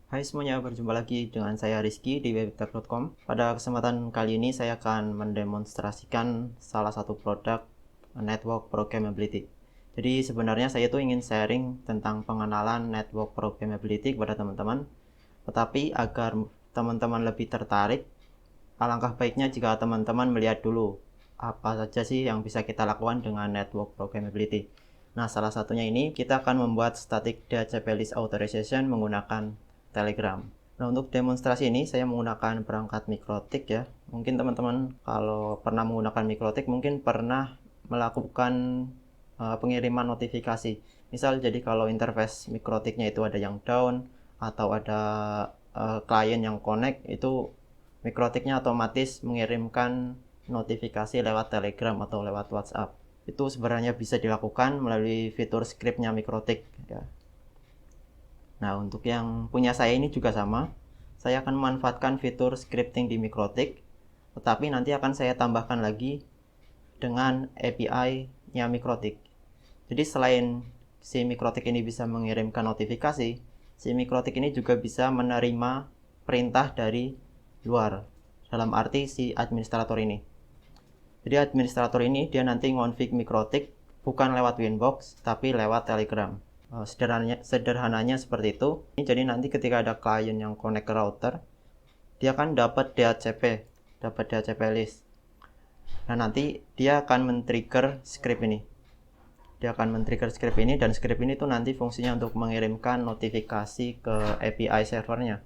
Hai semuanya, berjumpa lagi dengan saya Rizky di webtech.com. Pada kesempatan kali ini saya akan mendemonstrasikan salah satu produk network programmability. Jadi sebenarnya saya itu ingin sharing tentang pengenalan network programmability kepada teman-teman. Tetapi agar teman-teman lebih tertarik, alangkah baiknya jika teman-teman melihat dulu apa saja sih yang bisa kita lakukan dengan network programmability. Nah, salah satunya ini kita akan membuat static DHCP list authorization menggunakan Telegram. Nah, untuk demonstrasi ini saya menggunakan perangkat MikroTik ya. Mungkin teman-teman kalau pernah menggunakan MikroTik mungkin pernah melakukan pengiriman notifikasi. Misal jadi kalau interface MikroTiknya itu ada yang down atau ada klien yang connect, itu MikroTiknya otomatis mengirimkan notifikasi lewat Telegram atau lewat WhatsApp. Itu sebenarnya bisa dilakukan melalui fitur scriptnya MikroTik ya. Nah, untuk yang punya saya ini juga sama. Saya akan memanfaatkan fitur scripting di MikroTik, tetapi nanti akan saya tambahkan lagi dengan API-nya MikroTik. Jadi selain si MikroTik ini bisa mengirimkan notifikasi, si MikroTik ini juga bisa menerima perintah dari luar, dalam arti si administrator ini. Jadi administrator ini dia nanti ngonfig MikroTik bukan lewat Winbox, tapi lewat Telegram. Sederhananya seperti itu. Jadi nanti ketika ada klien yang connect ke router, dia kan dapat DHCP list. Nah, nanti dia akan men-trigger script ini. Dia akan men-trigger script ini, dan script ini tuh nanti fungsinya untuk mengirimkan notifikasi ke API servernya.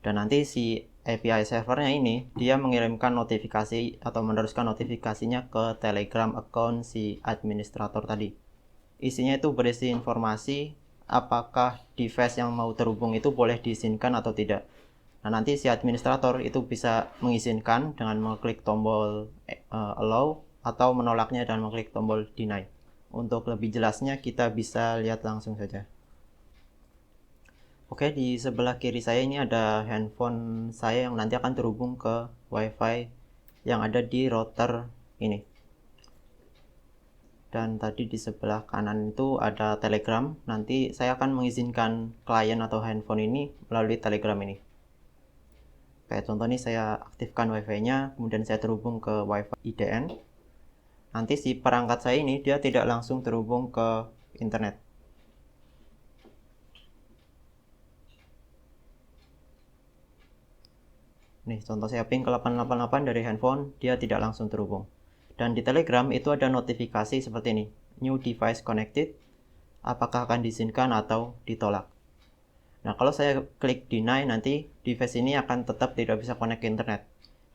Dan nanti si API servernya ini dia mengirimkan notifikasi atau meneruskan notifikasinya ke Telegram account si administrator tadi. Isinya itu berisi informasi apakah device yang mau terhubung itu boleh diizinkan atau tidak. Nah, nanti si administrator itu bisa mengizinkan dengan mengklik tombol allow atau menolaknya dan mengklik tombol deny. Untuk lebih jelasnya kita bisa lihat langsung saja. Oke, di sebelah kiri saya ini ada handphone saya yang nanti akan terhubung ke WiFi yang ada di router ini. Dan tadi di sebelah kanan itu ada Telegram. Nanti saya akan mengizinkan klien atau handphone ini melalui Telegram ini. Kayak contoh nih, saya aktifkan WiFi-nya, kemudian saya terhubung ke WiFi IDN. Nanti si perangkat saya ini dia tidak langsung terhubung ke internet. Nih, contoh saya ping ke 888 dari handphone, dia tidak langsung terhubung. Dan di Telegram itu ada notifikasi seperti ini. New device connected, apakah akan diizinkan atau ditolak. Nah, kalau saya klik deny, nanti device ini akan tetap tidak bisa connect ke internet.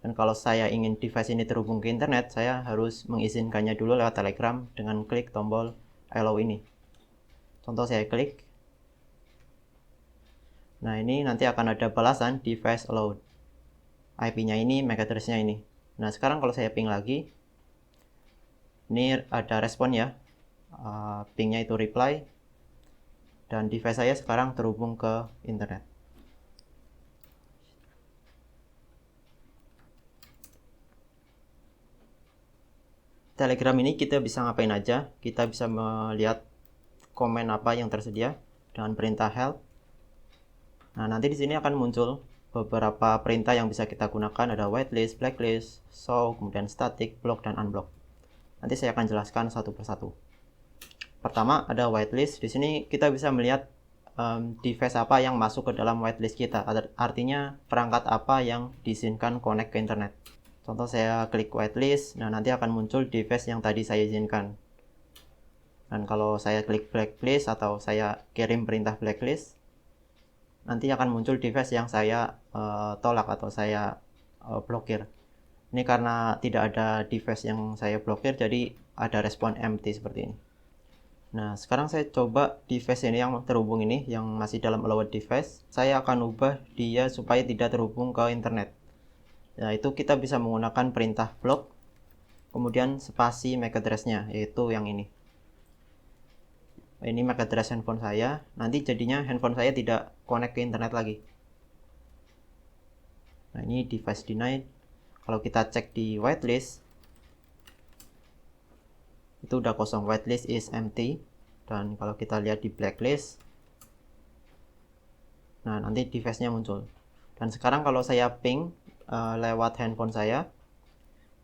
Dan kalau saya ingin device ini terhubung ke internet, saya harus mengizinkannya dulu lewat Telegram dengan klik tombol allow ini. Contoh saya klik. Nah, ini nanti akan ada balasan device allowed. IP-nya ini, MAC address-nya ini. Nah, sekarang kalau saya ping lagi, ini ada respon ya. Pingnya itu reply. Dan device saya sekarang terhubung ke internet. Telegram ini kita bisa ngapain aja. Kita bisa melihat komen apa yang tersedia dengan perintah help. Nah, nanti di sini akan muncul beberapa perintah yang bisa kita gunakan. Ada whitelist, blacklist, show, kemudian static, block, dan unblock. Nanti saya akan jelaskan satu persatu. Pertama ada whitelist. Di sini kita bisa melihat device apa yang masuk ke dalam whitelist kita. Artinya perangkat apa yang diizinkan connect ke internet. Contoh saya klik whitelist, nah nanti akan muncul device yang tadi saya izinkan. Dan kalau saya klik blacklist atau saya kirim perintah blacklist, nanti akan muncul device yang saya tolak atau saya blokir. Ini karena tidak ada device yang saya blokir, jadi ada respon empty seperti ini. Nah, sekarang saya coba device ini yang terhubung ini, yang masih dalam allowed device. Saya akan ubah dia supaya tidak terhubung ke internet. Nah, itu kita bisa menggunakan perintah block, kemudian spasi MAC address-nya, yaitu yang ini. Ini MAC address handphone saya. Nanti jadinya handphone saya tidak connect ke internet lagi. Nah, ini device denied. Kalau kita cek di whitelist, itu udah kosong, whitelist is empty. Dan kalau kita lihat di blacklist, Nah, nanti device-nya muncul. Dan sekarang kalau saya ping lewat handphone saya,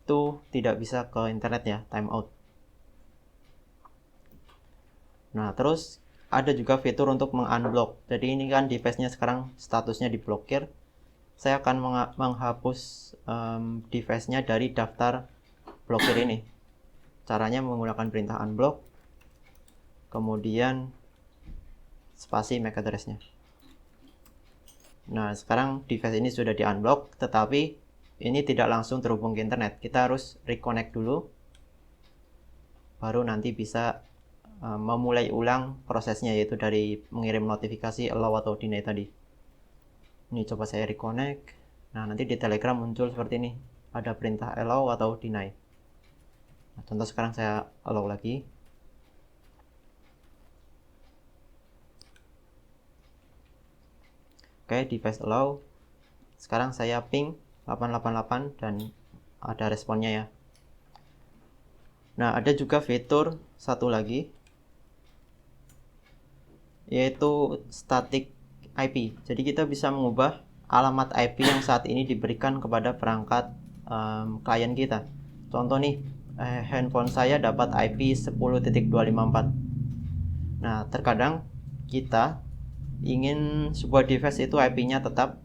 itu tidak bisa ke internet ya, timeout. Nah, terus ada juga fitur untuk mengunblock. Jadi ini kan device-nya sekarang statusnya diblokir. Saya akan menghapus device-nya dari daftar blokir ini. Caranya menggunakan perintah unblock, kemudian spasi MAC address-nya. Nah, sekarang device ini sudah di-unblock, tetapi ini tidak langsung terhubung ke internet. Kita harus reconnect dulu, baru nanti bisa memulai ulang prosesnya, yaitu dari mengirim notifikasi allow atau deny tadi. Ini coba saya reconnect. Nah, nanti di Telegram muncul seperti ini. Ada perintah allow atau deny. Nah, contoh sekarang saya allow lagi. Oke, device allow. Sekarang saya ping 888 dan ada responnya ya. Nah, ada juga fitur satu lagi, yaitu static IP. Jadi kita bisa mengubah alamat IP yang saat ini diberikan kepada perangkat klien kita. Contoh nih, handphone saya dapat IP 10.254. Nah, terkadang kita ingin sebuah device itu IP-nya tetap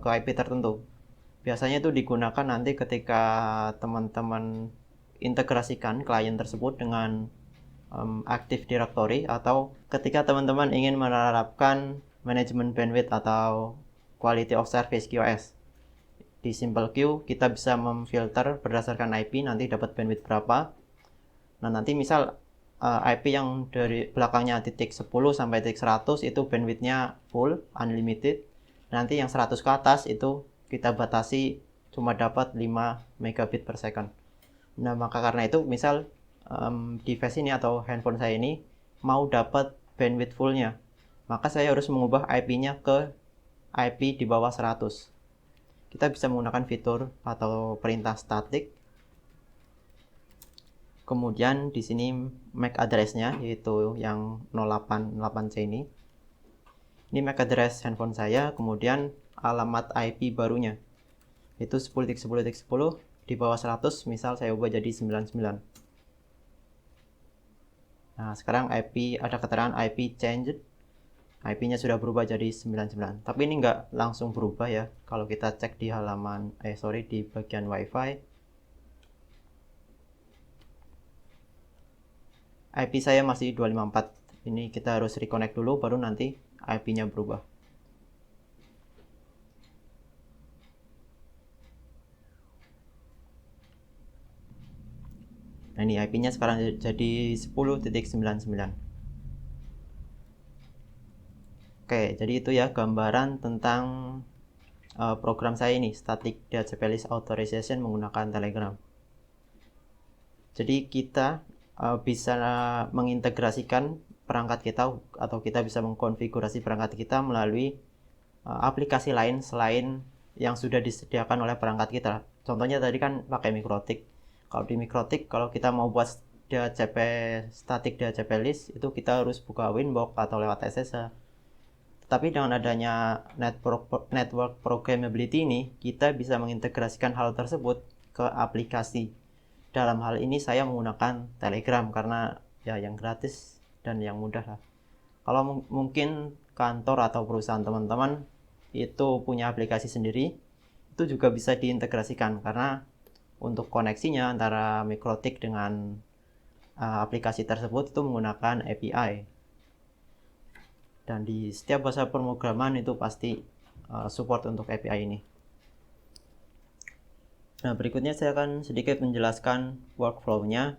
ke IP tertentu. Biasanya itu digunakan nanti ketika teman-teman integrasikan klien tersebut dengan Active Directory, atau ketika teman-teman ingin menerapkan manajemen bandwidth atau quality of service QoS. Di Simple Queue kita bisa memfilter berdasarkan IP, nanti dapat bandwidth berapa. Nah, nanti misal IP yang dari belakangnya titik 10 sampai titik 100 itu bandwidthnya full unlimited. Nanti yang 100 ke atas itu kita batasi cuma dapat 5 megabit per second. Nah, maka karena itu misal device ini atau handphone saya ini mau dapat bandwidth fullnya, maka saya harus mengubah IP-nya ke IP di bawah 100. Kita bisa menggunakan fitur atau perintah static. Kemudian di sini MAC address-nya, yaitu yang 088C ini. Ini MAC address handphone saya, kemudian alamat IP barunya itu 10.10.10 di bawah 100, misal saya ubah jadi 99. Nah, sekarang IP ada keterangan IP changed. IP-nya sudah berubah jadi 99. Tapi ini nggak langsung berubah ya. Kalau kita cek di di bagian WiFi, IP saya masih 254. Ini kita harus reconnect dulu, baru nanti IP-nya berubah. Nah, ini IP-nya sekarang jadi 10.99. Oke, jadi itu ya gambaran tentang program saya ini, Static DHCP List Authorization menggunakan Telegram. Jadi kita bisa mengintegrasikan perangkat kita, atau kita bisa mengkonfigurasi perangkat kita melalui aplikasi lain selain yang sudah disediakan oleh perangkat kita. Contohnya tadi kan pakai MikroTik. Kalau di MikroTik, kalau kita mau buat DHCP static DHCP list, itu kita harus buka Winbox atau lewat SSH. Tapi dengan adanya network programmability ini, kita bisa mengintegrasikan hal tersebut ke aplikasi. Dalam hal ini saya menggunakan Telegram karena ya yang gratis dan yang mudah lah. Kalau mungkin kantor atau perusahaan teman-teman itu punya aplikasi sendiri, itu juga bisa diintegrasikan karena untuk koneksinya antara MikroTik dengan aplikasi tersebut itu menggunakan API. Dan di setiap bahasa pemrograman itu pasti support untuk API ini. Nah, berikutnya saya akan sedikit menjelaskan workflow-nya.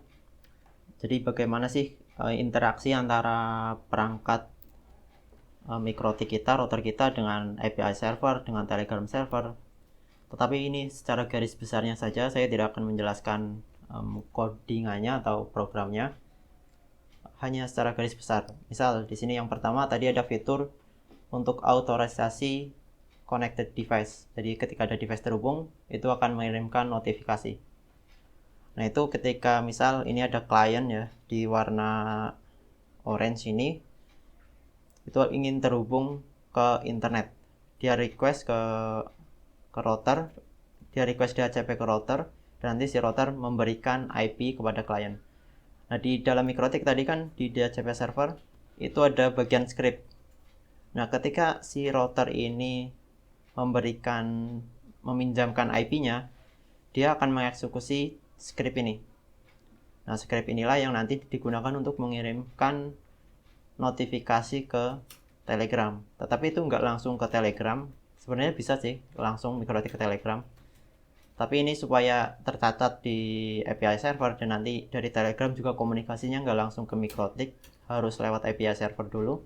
Jadi bagaimana sih interaksi antara perangkat MikroTik kita, router kita dengan API server, dengan Telegram server. Tetapi ini secara garis besarnya saja, saya tidak akan menjelaskan codingannya atau programnya. Hanya secara garis besar. Misal di sini yang pertama tadi ada fitur untuk authorisasi connected device. Jadi ketika ada device terhubung, itu akan mengirimkan notifikasi. Nah, itu ketika misal ini ada klien ya di warna orange ini, itu ingin terhubung ke ke internet. Dia request ke router, dia request DHCP ke router, dan nanti si router memberikan IP kepada klien. Nah, di dalam mikrotik tadi kan di DHCP server itu ada bagian script. Nah, ketika si router ini meminjamkan IP-nya, dia akan mengeksekusi script ini. Nah, script inilah yang nanti digunakan untuk mengirimkan notifikasi ke Telegram. Tetapi itu nggak langsung ke Telegram. Sebenarnya bisa sih langsung mikrotik ke Telegram. Tapi ini supaya tercatat di API server dan nanti dari Telegram juga komunikasinya nggak langsung ke mikrotik, harus lewat API server dulu.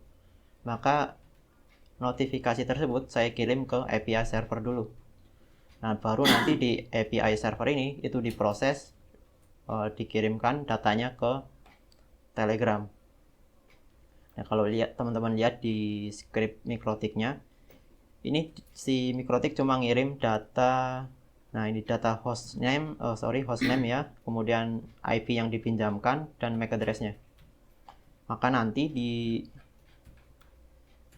Maka notifikasi tersebut saya kirim ke API server dulu. Nah, baru nanti di API server ini itu diproses, dikirimkan datanya ke Telegram. Nah, kalau teman-teman lihat di script mikrotiknya, ini si mikrotik cuma ngirim data. Nah, ini data hostname ya, kemudian IP yang dipinjamkan dan MAC address-nya. Maka nanti di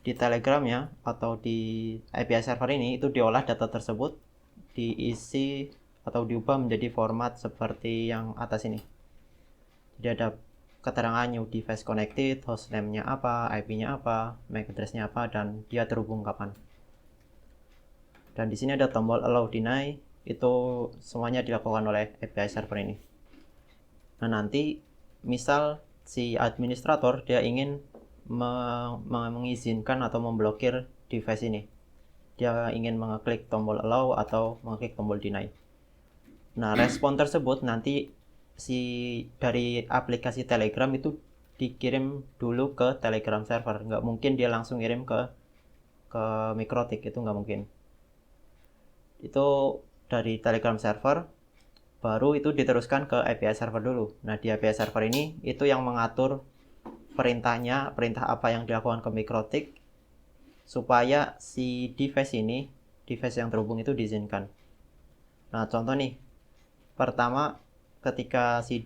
Telegram ya atau di API server ini itu diolah data tersebut, diisi atau diubah menjadi format seperti yang atas ini. Jadi ada keterangan new device connected, hostname-nya apa, IP-nya apa, MAC address-nya apa, dan dia terhubung kapan. Dan di sini ada tombol allow deny, itu semuanya dilakukan oleh API server ini. Nah, nanti misal si administrator dia ingin mengizinkan atau memblokir device ini. Dia ingin mengeklik tombol allow atau mengeklik tombol deny. Nah, respon tersebut nanti dari aplikasi Telegram itu dikirim dulu ke Telegram server. Nggak mungkin dia langsung kirim ke mikrotik, itu nggak mungkin. Itu dari Telegram server, baru itu diteruskan ke API server dulu. Nah, di API server ini itu yang mengatur perintah apa yang dilakukan ke mikrotik supaya si device yang terhubung itu diizinkan. Nah, contoh nih, pertama ketika si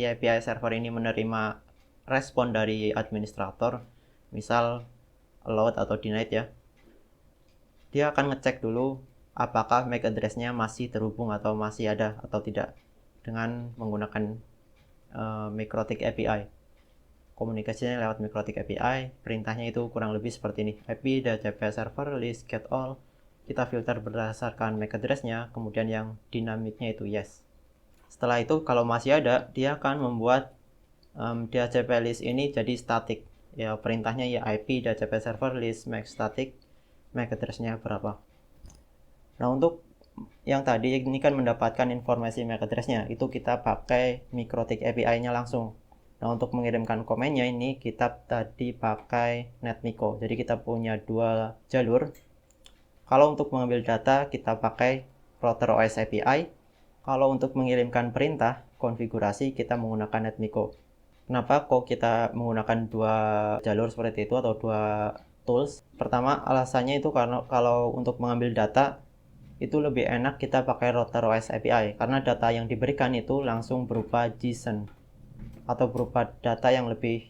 API server ini menerima respon dari administrator, misal allowed atau denied ya, dia akan ngecek dulu apakah MAC address-nya masih terhubung atau masih ada atau tidak dengan menggunakan mikrotik API. Komunikasinya lewat mikrotik API, perintahnya itu kurang lebih seperti ini. IP DHCP server list get all, kita filter berdasarkan MAC address-nya, kemudian yang dinamiknya itu yes. Setelah itu kalau masih ada, dia akan membuat DHCP list ini jadi static. Ya, perintahnya ya IP DHCP server list MAC static, MAC address-nya berapa. Nah, untuk yang tadi ini kan mendapatkan informasi MAC address-nya, itu kita pakai mikrotik API-nya langsung. Nah, untuk mengirimkan komennya ini kita tadi pakai NetMiko. Jadi kita punya dua jalur. Kalau untuk mengambil data kita pakai Router OS API. Kalau untuk mengirimkan perintah konfigurasi kita menggunakan NetMiko. Kenapa kok kita menggunakan dua jalur seperti itu atau dua tools? Pertama, alasannya itu karena kalau untuk mengambil data itu lebih enak kita pakai Router OS API karena data yang diberikan itu langsung berupa JSON atau berupa data yang lebih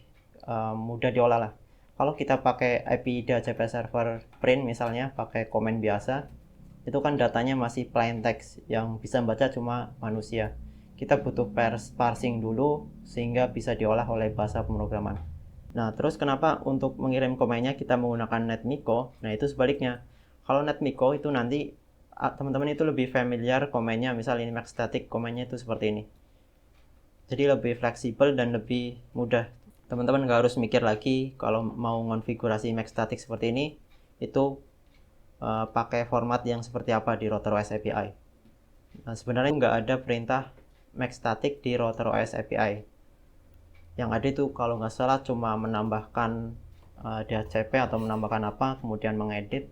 mudah diolah lah. Kalau kita pakai IP DHCP server print misalnya pakai komen biasa, itu kan datanya masih plain text yang bisa membaca cuma manusia. Kita butuh parsing dulu sehingga bisa diolah oleh bahasa pemrograman. Nah, terus kenapa untuk mengirim komennya kita menggunakan NetMiko? Nah, itu sebaliknya. Kalau NetMiko itu nanti teman-teman itu lebih familiar komennya, misal ini MAC static, komennya itu seperti ini. Jadi lebih fleksibel dan lebih mudah. Teman-teman nggak harus mikir lagi kalau mau konfigurasi MAC static seperti ini, itu pakai format yang seperti apa di Router OS API. Nah, sebenarnya nggak ada perintah MAC static di Router OS API. Yang ada itu kalau nggak salah cuma menambahkan DHCP atau menambahkan apa, kemudian mengedit.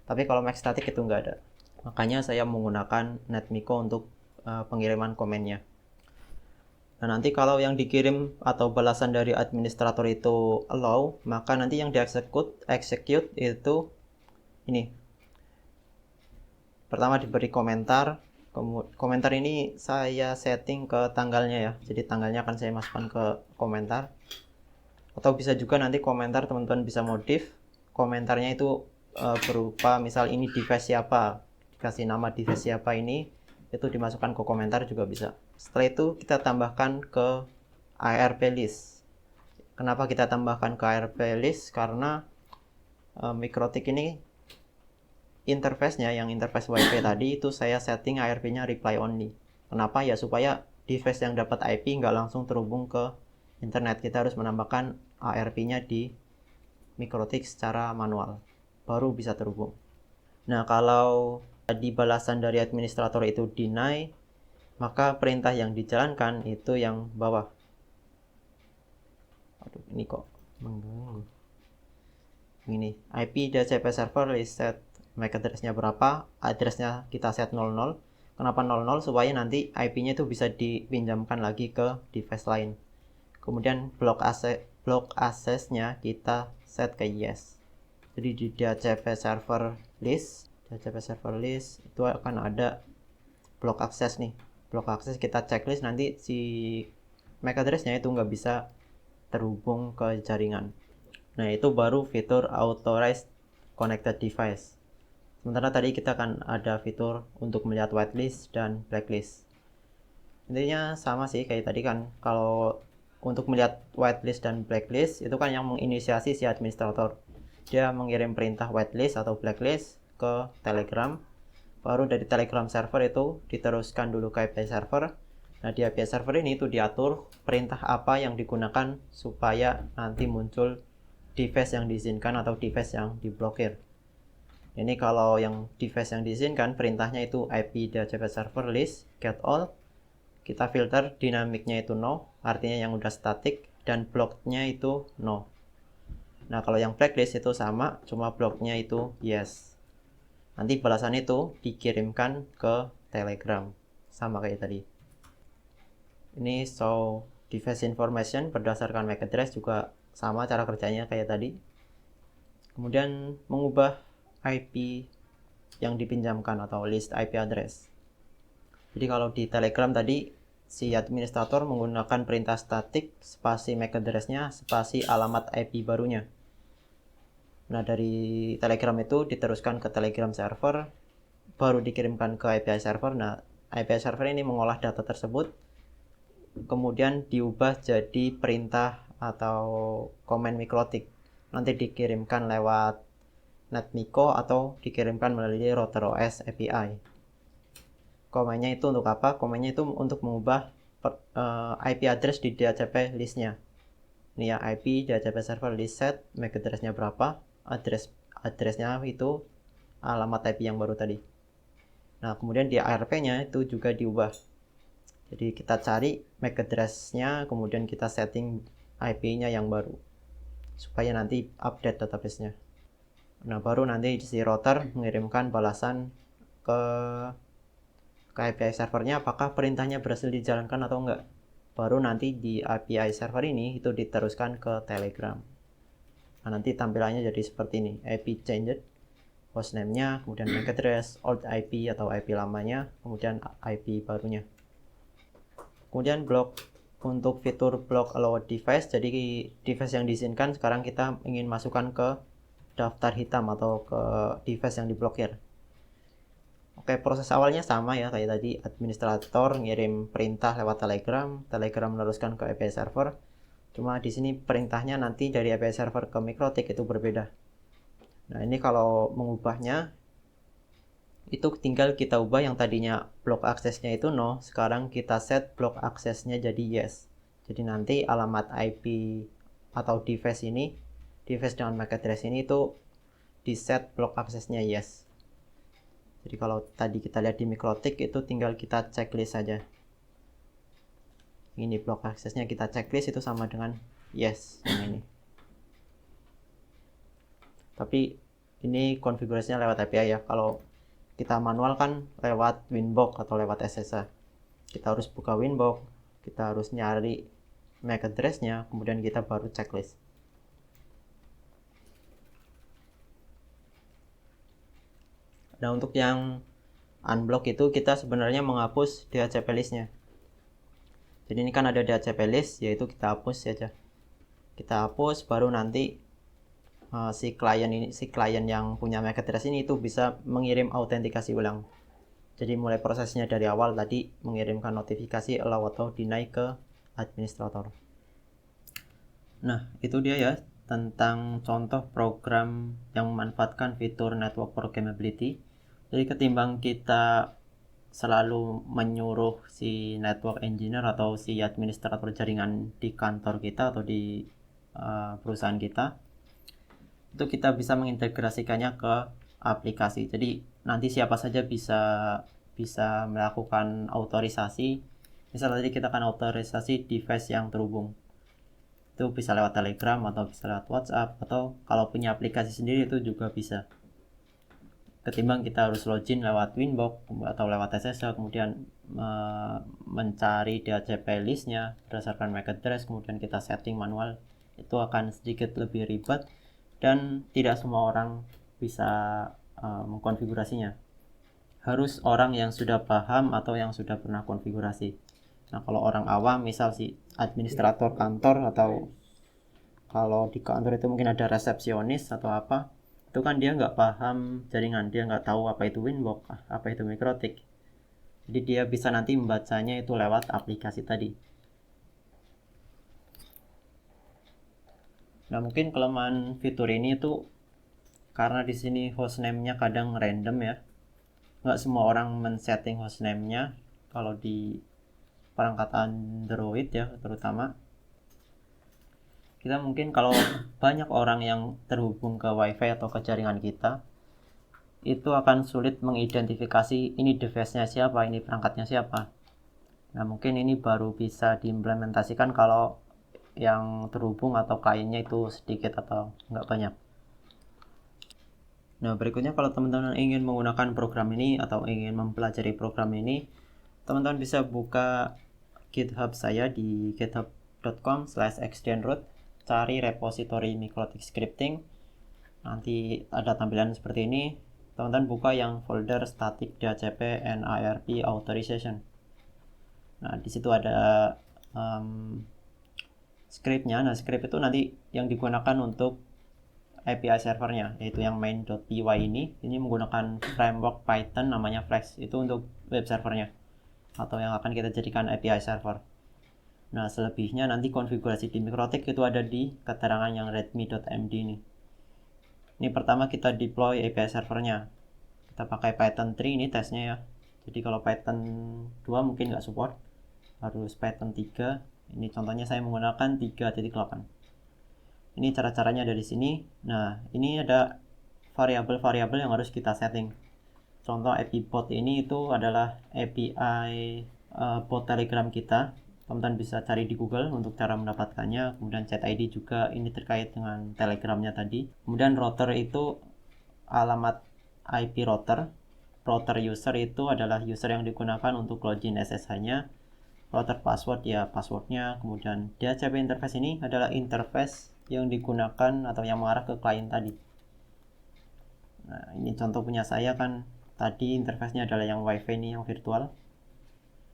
Tapi kalau MAC static itu nggak ada. Makanya saya menggunakan NetMiko untuk pengiriman komennya. Nah, nanti kalau yang dikirim atau balasan dari administrator itu allow, maka nanti yang execute itu ini. Pertama diberi komentar. Komentar ini saya setting ke tanggalnya ya. Jadi tanggalnya akan saya masukkan ke komentar. Atau bisa juga nanti komentar teman-teman bisa modif. komentarnya itu berupa misal ini device siapa, dikasih nama device siapa ini, itu dimasukkan ke komentar juga bisa. Setelah itu kita tambahkan ke ARP list. Kenapa kita tambahkan ke ARP list? Karena MikroTik ini interface-nya, yang interface WiFi tadi itu saya setting ARP-nya reply only. Kenapa? Ya supaya device yang dapat IP nggak langsung terhubung ke internet. Kita harus menambahkan ARP-nya di MikroTik secara manual, baru bisa terhubung. Nah, kalau di balasan dari administrator itu deny, maka perintah yang dijalankan itu yang bawah. Aduh, ini kok mengganggu. Ini IP DHCP server list set MAC address-nya berapa, address-nya kita set 00. Kenapa 00? Supaya nanti IP-nya itu bisa dipinjamkan lagi ke device lain. Kemudian block access-nya kita set ke yes. Jadi di DHCP server list itu akan ada block access nih. Block access kita checklist, nanti si MAC address-nya itu nggak bisa terhubung ke jaringan. Nah, itu baru fitur authorized connected device. Sementara tadi kita kan ada fitur untuk melihat whitelist dan blacklist. Intinya sama sih kayak tadi kan. Kalau untuk melihat whitelist dan blacklist itu kan yang menginisiasi si administrator. Dia mengirim perintah whitelist atau blacklist ke Telegram. Baru dari Telegram server itu diteruskan dulu ke API server. Nah, di API server ini tuh diatur perintah apa yang digunakan supaya nanti muncul device yang diizinkan atau device yang diblokir. Ini kalau yang device yang diizinkan, perintahnya itu IP DHCP server list get all. Kita filter dinamiknya itu no, artinya yang udah static, dan blocknya itu no. Nah, kalau yang blacklist itu sama, cuma blocknya itu yes. Nanti balasan itu dikirimkan ke Telegram, sama kayak tadi. Ini show device information berdasarkan MAC address juga sama cara kerjanya kayak tadi. Kemudian mengubah IP yang dipinjamkan atau list IP address. Jadi kalau di Telegram tadi si administrator menggunakan perintah static spasi MAC address-nya spasi alamat IP barunya. Nah, dari Telegram itu diteruskan ke Telegram server, baru dikirimkan ke API server. Nah, API server ini mengolah data tersebut, kemudian diubah jadi perintah atau komen MikroTik. Nanti dikirimkan lewat NetMiko atau dikirimkan melalui router OS API. Komennya itu untuk apa? Komennya itu untuk mengubah IP address di DHCP listnya. Ini ya, IP DHCP server list set, MAC address-nya berapa, address-nya itu alamat IP yang baru tadi. Nah, kemudian di ARP-nya itu juga diubah. Jadi kita cari MAC address-nya, kemudian kita setting IP-nya yang baru supaya nanti update database-nya. Nah, baru nanti si router mengirimkan balasan ke API servernya apakah perintahnya berhasil dijalankan atau enggak. Baru nanti di API server ini itu diteruskan ke Telegram. Nah, nanti tampilannya jadi seperti ini. IP changed, hostname-nya, kemudian MAC address, old IP atau IP lamanya, kemudian IP barunya. Kemudian block untuk fitur block allowed device. Jadi device yang diizinkan sekarang kita ingin masukkan ke daftar hitam atau ke device yang diblokir. Oke, proses awalnya sama ya kayak tadi, administrator ngirim perintah lewat Telegram, Telegram meneruskan ke API server. Cuma di sini perintahnya nanti dari API server ke MikroTik itu berbeda. Nah, ini kalau mengubahnya itu tinggal kita ubah yang tadinya block aksesnya itu no, sekarang kita set block aksesnya jadi yes. Jadi nanti alamat IP atau device ini, device dengan MAC address ini itu di set block aksesnya yes. Jadi kalau tadi kita lihat di MikroTik itu tinggal kita checklist saja. Ini block aksesnya kita checklist itu sama dengan yes yang ini. Tapi ini konfigurasinya lewat API ya. Kalau kita manual kan lewat Winbox atau lewat SSH. Kita harus buka Winbox, kita harus nyari MAC address-nya, kemudian kita baru checklist. Nah, untuk yang unblock itu kita sebenarnya menghapus DHCP list-nya. Jadi ini kan ada DHCP list, yaitu kita hapus saja. Kita hapus, baru nanti si klien yang punya MAC address ini itu bisa mengirim autentikasi ulang. Jadi mulai prosesnya dari awal tadi mengirimkan notifikasi allow atau deny ke administrator. Nah, itu dia ya tentang contoh program yang memanfaatkan fitur network programmability. Jadi ketimbang kita selalu menyuruh si network engineer atau si administrator jaringan di kantor kita atau di perusahaan kita, itu kita bisa mengintegrasikannya ke aplikasi. Jadi nanti siapa saja bisa melakukan autorisasi. Misalnya tadi kita akan autorisasi device yang terhubung. Itu bisa lewat Telegram atau bisa lewat WhatsApp, atau kalau punya aplikasi sendiri itu juga bisa. Ketimbang kita harus login lewat Winbox atau lewat SSL, kemudian mencari DHCP listnya berdasarkan MAC address, kemudian kita setting manual, itu akan sedikit lebih ribet dan tidak semua orang bisa mengkonfigurasinya. Harus orang yang sudah paham atau yang sudah pernah konfigurasi. Nah, kalau orang awam, misal si administrator kantor, atau kalau di kantor itu mungkin ada resepsionis atau apa, itu kan dia nggak paham jaringan, dia nggak tahu apa itu Winbox, apa itu MikroTik. Jadi dia bisa nanti membacanya itu lewat aplikasi tadi. Nah, mungkin kelemahan fitur ini itu karena di sini hostname-nya kadang random ya. Nggak semua orang men-setting hostname-nya kalau di perangkat Android ya terutama. Kita mungkin kalau banyak orang yang terhubung ke WiFi atau ke jaringan kita, itu akan sulit mengidentifikasi ini device-nya siapa, ini perangkatnya siapa. Nah, mungkin ini baru bisa diimplementasikan kalau yang terhubung atau kliennya itu sedikit atau nggak banyak. Nah, berikutnya kalau teman-teman ingin menggunakan program ini atau ingin mempelajari program ini, teman-teman bisa buka GitHub saya di github.com/xdenroot, cari repository MikroTik scripting. Nanti ada tampilan seperti ini. Teman-teman buka yang folder static DHCP and IRP authorization. Nah, di situ ada scriptnya. Nah, script itu nanti yang digunakan untuk API servernya, yaitu yang main.py ini menggunakan framework Python namanya Flex. Itu untuk web servernya atau yang akan kita jadikan API server. Nah, selebihnya nanti konfigurasi di MikroTik itu ada di keterangan yang readme.md ini. Ini pertama kita deploy API servernya. Kita pakai Python 3 ini tesnya ya. Jadi kalau Python 2 mungkin nggak support, harus Python 3. Ini contohnya saya menggunakan 3.8. Ini cara-caranya ada di sini. Nah, ini ada variabel-variabel yang harus kita setting. Contoh API bot ini itu adalah API bot Telegram kita. Teman-teman bisa cari di Google untuk cara mendapatkannya. Kemudian chat ID juga ini terkait dengan Telegramnya tadi. Kemudian router itu alamat IP router. Router user itu adalah user yang digunakan untuk login SSH-nya. Router password ya passwordnya. Kemudian DHCP interface ini adalah interface yang digunakan atau yang mengarah ke klien tadi. Nah, ini contoh punya saya kan tadi interface-nya adalah yang WiFi ini yang virtual.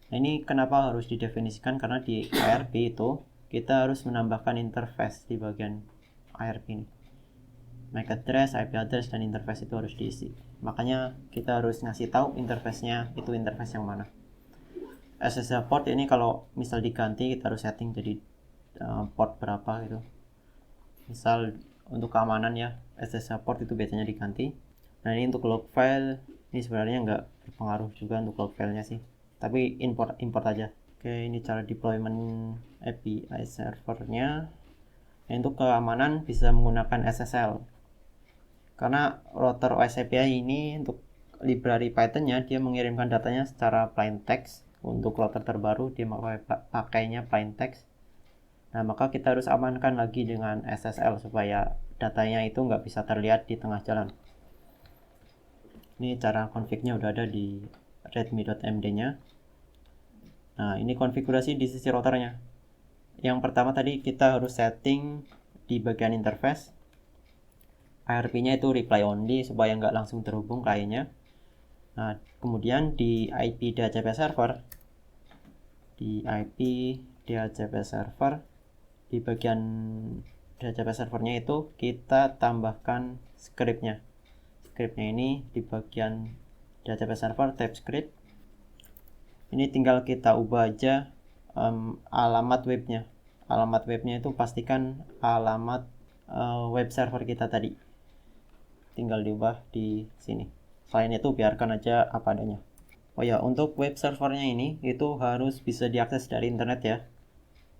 Nah, ini kenapa harus didefinisikan, karena di IRP itu kita harus menambahkan interface di bagian IRP ini. MAC address, IP address, dan interface itu harus diisi. Makanya kita harus ngasih tahu interface-nya itu interface yang mana. SSH port ini kalau misal diganti kita harus setting jadi port berapa gitu. Misal untuk keamanan ya, SSH port itu biasanya diganti. Nah, ini untuk log file, ini sebenarnya nggak berpengaruh juga untuk log filenya sih. Tapi import aja. Oke, ini cara deployment API servernya. Nah, untuk keamanan bisa menggunakan SSL. Karena router OS API ini untuk library Python-nya dia mengirimkan datanya secara plain text. Untuk router terbaru dia pakainya plain text. Nah, maka kita harus amankan lagi dengan SSL supaya datanya itu nggak bisa terlihat di tengah jalan. Ini cara config-nya udah ada di readme.md-nya. Nah, ini konfigurasi di sisi routernya. Yang pertama tadi kita harus setting di bagian interface. IRP-nya itu reply only supaya nggak langsung terhubung kliennya. Nah, kemudian di IP DHCP server, di IP DHCP server di bagian database servernya itu kita tambahkan scriptnya. Scriptnya ini di bagian database server TypeScript. Ini tinggal kita ubah aja alamat webnya. Alamat webnya itu pastikan alamat web server kita tadi. Tinggal diubah di sini. Selain itu biarkan aja apa adanya. Oh ya, untuk web servernya ini itu harus bisa diakses dari internet ya.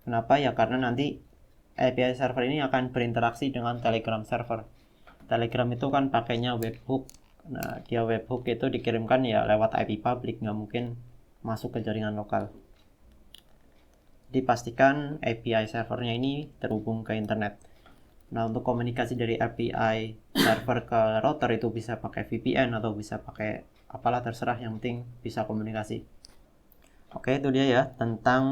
Kenapa? Ya karena nanti API server ini akan berinteraksi dengan Telegram server. Telegram itu kan pakainya webhook. Nah, dia webhook itu dikirimkan ya lewat IP public, nggak mungkin masuk ke jaringan lokal. Dipastikan API servernya ini terhubung ke internet. Nah, untuk komunikasi dari API server ke router itu bisa pakai VPN atau bisa pakai apalah, terserah, yang penting bisa komunikasi. Oke, itu dia ya tentang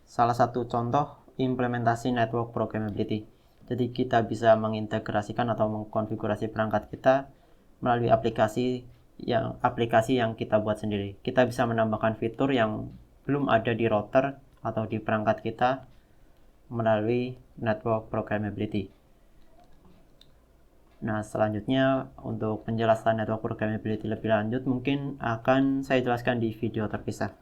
salah satu contoh implementasi network programmability. Jadi kita bisa mengintegrasikan atau mengkonfigurasi perangkat kita melalui aplikasi yang kita buat sendiri. Kita bisa menambahkan fitur yang belum ada di router atau di perangkat kita melalui network programmability. Nah, selanjutnya untuk penjelasan network programmability lebih lanjut mungkin akan saya jelaskan di video terpisah.